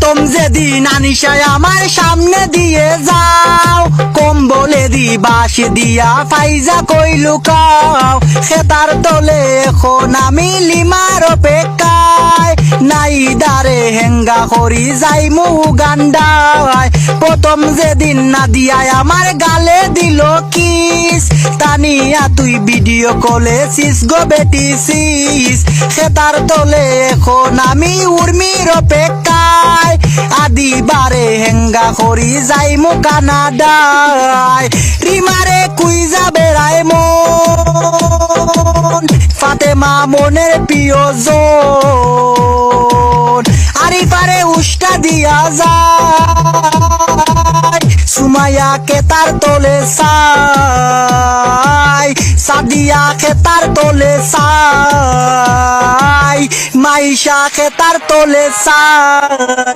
প্রথম যেদিন আনিশায় আমার সামনে দিয়ে যাও, কম্বলে দি বাঁশ দিয়া ফাইজা কই লুকাও। খেতার তলে এখন আমি লিমার অপেক্ষায়, নাই দারে হেঙ্গা করি যাইমু গান্ডায়। প্রথম যেদিন না দিয়ায় আমার গালে দিল কিস, তানিয়া তুই ভিডিও কলে সিস গো বেটি সিস। খেতার তলে এখন আমি উর্মির অপেক্ষায়, আদিবারে হেঙ্গা করি যাইমু কানাডায়। রিমারে কুইজা বেড়ায় মন, ফাতেমা মনের প্রিয়জন, আরিফারে উষ্টা দিয়া যায়, সুমাইয়া কেতার তোলে সাই, সাদিয়া খেতার তোলে সাই, মাইশা খেতার তোলে সাই।